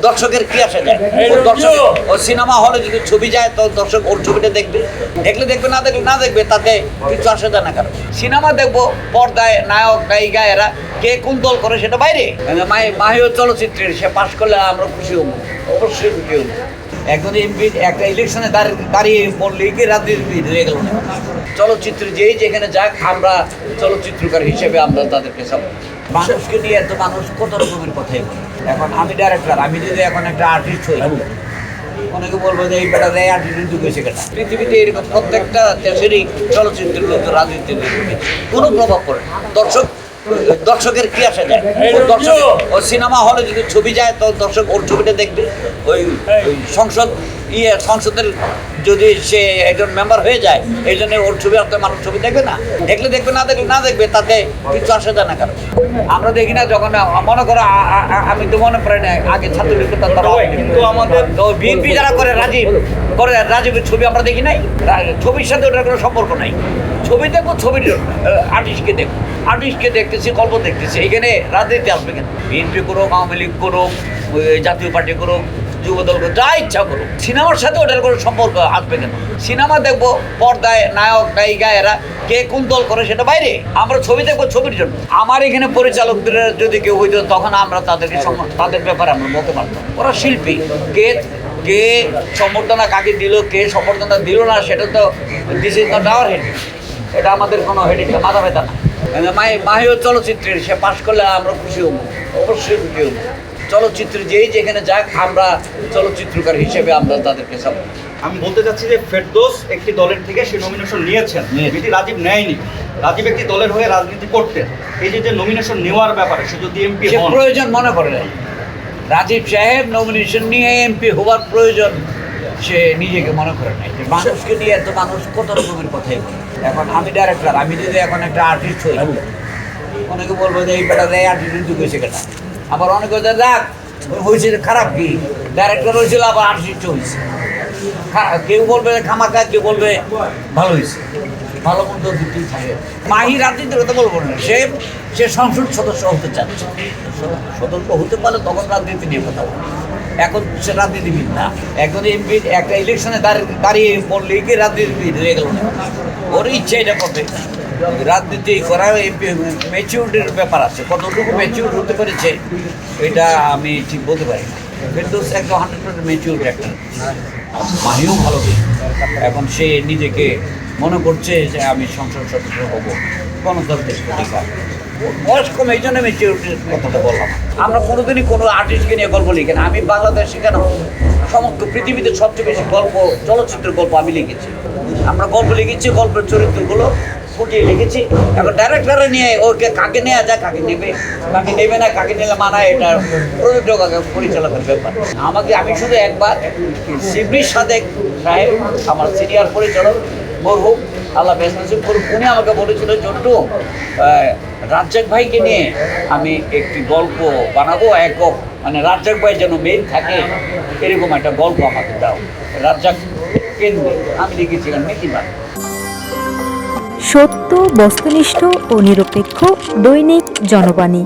দর্শকের কি আসে যায়? ও সিনেমা হলে যদি ছবি যায় তো দর্শক ওর ছবিটা দেখবে, দেখবে না দেখবে তাতে কিছু আসে যায় না। কারণ সিনেমা দেখবো পর্দায় নায়ক নায়িকা এরা কে কোন দল করে সেটা বাইরে। মাহিও চলচ্চিত্রের সে পাশ করলে আমরা খুশি হবো, অবশ্যই খুশি হবো। একজন এমপি একটা ইলেকশনে দাঁড়িয়ে পড়লেই কি রাজনীতি হয়ে গেল না। চলচ্চিত্রে যেই যেখানে যাক আমরা চলচ্চিত্রকার হিসেবে আমরা তাদেরকে সব মানুষকে নিয়ে এত মানুষ কত রকমের কথাই বলে। এখন আমি ডাইরেক্টর, আমি যদি এখন একটা আর্টিস্ট হই অনেকে বলবো যে এই বেটা দেয় আর্টিস্ট ঢুকেছে কেটা। পৃথিবীতে এরকম প্রত্যেকটা দেশেরই চলচ্চিত্রের লোক রাজনীতির কোনো প্রভাব পড়ে না। দর্শকের কি আসে যায়? ও সিনেমা হলে যদি ছবি যায় তো দর্শক ওর ছবিটা দেখবে। ওই সংসদের যদি সে একজন মেম্বার হয়ে যায় এই জন্য ওর ছবি আসতে মানুষ ছবি দেখবে না, দেখবে না দেখবে তাতে কিছু আসে যায় না। কারণ আমরা দেখি না যখন মনে করো আমি তো মনে পড়ে না আগে ছাত্রলীগ কিন্তু আমাদের বিএনপি যারা করে রাজীবের ছবি আমরা দেখি নাই। ছবির সাথে ওটার কোনো সম্পর্ক নাই। ছবি দেখবো, ছবির আর্টিস্টকে দেখতেছি, গল্প দেখতেছি। এখানে রাজনীতি আসবে কেন? বিএনপি করুক, আওয়ামী লীগ করুক, জাতীয় পার্টি করুক, যুবদল করুক, যা ইচ্ছা করুক, সিনেমার সাথে ওটার কোনো সম্পর্ক আসবে কেন? সিনেমা দেখবো পর্দায় নায়ক নায়িকা এরা কে কোন দল করে সেটা বাইরে। আমরা ছবি দেখবো ছবির জন্য। আমার এখানে পরিচালকদের যদি কেউ হইতো তখন আমরা তাদের ব্যাপারে আমরা বলতে পারতাম। ওরা শিল্পী, কে সম্বর্ধনা কাকে দিল, কে সম্বর্ধনা দিল না সেটা তো this is not our head. এটা আমাদের কোনো হেডিং মাথা ব্যথা না। মাহিও চলচ্চিত্রের সে পাশ করলে আমরা খুশি হবো, অবশ্যই খুশি হবো। চলচ্চিত্রে যেই যেখানে যাক আমরা চলচ্চিত্রকার হিসেবে আমরা তাদেরকে সব। আমি বলতে চাচ্ছি যে ফেরদৌস একটি দলের থেকে সে নমিনেশন নিয়েছেন, এটি রাজীব নেয়নি। রাজীব একটি দলের হয়ে রাজনীতি করতেন। এই যে নমিনেশন নেওয়ার ব্যাপারে সে যদি এমপি হন, প্রয়োজন মনে করে নাই। রাজীব সাহেব নমিনেশন নিয়ে এমপি হওয়ার প্রয়োজন সে নিজেকে মনে করে নাই। মানুষকে নিয়ে এত মানুষ কত রকমের কথাই বলে। এখন আমি ডাইরেক্টর, আমি যদি এখন একটা আর্টিস্ট হই অনেকে বলবো যে এই বেটা দেয় আর্টিস্ট ঢুকেছে কেটা। আবার অনেকে দেখ হয়েছে খারাপ কি, ডাইরেক্টর হয়েছিল আবার আর্টিস্ট হয়েছে। কেউ বলবে খামাখা, কেউ বলবে ভালো হয়েছে। ভালো মন্দ দুটি থাকে। মাহি রাজনীতির কথা বলবো না, সে সংসদ সদস্য হতে চাচ্ছে। সদস্য হতে পারলে তখন রাজনীতি নিয়ে কথা বলবে। এখন সে রাজনীতিবিদ না। একজন এমপি একটা ইলেকশনে দাঁড়িয়ে পড়লেই কি রাজনীতিবিদ হয়ে গেল না। ওর ইচ্ছে এটা করবে রাজনীতি করার। এমপি ম্যাচিউরিটির ব্যাপার আছে, কতটুকু ম্যাচিউর হতে পেরেছে এটা আমি ঠিক বলতে পারি না। কিন্তু একদম 100% ম্যাচিউর একটা। মাহিও ভালো। এখন সে নিজেকে মনে করছে যে আমি সংসদ সদস্য হব, গণতন্ত্রের প্রতিকার। বয়স কম, এই জন্য ম্যাচিউরিটির কথাটা বললাম। আমরা কোনোদিনই কোনো আর্টিস্টকে নিয়ে গল্প লিখি না। আমি বাংলাদেশে কেন সমগ্র পৃথিবীতে সবচেয়ে বেশি গল্প, চলচ্চিত্রের গল্প আমি লিখেছি। আমরা গল্প লিখেছি, গল্পের চরিত্রগুলো ফুটিয়ে লিখেছি। এখন ডাইরেক্টরে নিয়ে ওকে কাকে নেওয়া যায়, কাকে নেবে না, কাকে নিলে মানায়, এটা প্রযোজক পরিচালকের ব্যাপার। আমি শুধু একবার শিবলি সাদেক সাহেব, আমার সিনিয়র পরিচালক মরহুম আল্লাহ বেসনসিব করুক, উনি আমাকে বলেছিল জন্টু রাজ্জাক ভাইকে নিয়ে আমি একটি গল্প বানাবো, একক মানে রাজ্জাক ভাই যেন মেইন থাকে এরকম একটা গল্প আমাকে দাও। রাজ্জাক কেন্দ্রে আমি লিখেছিলাম মেকিবার। সত্য, বস্তুনিষ্ঠ ও নিরপেক্ষ দৈনিক জনবাণী।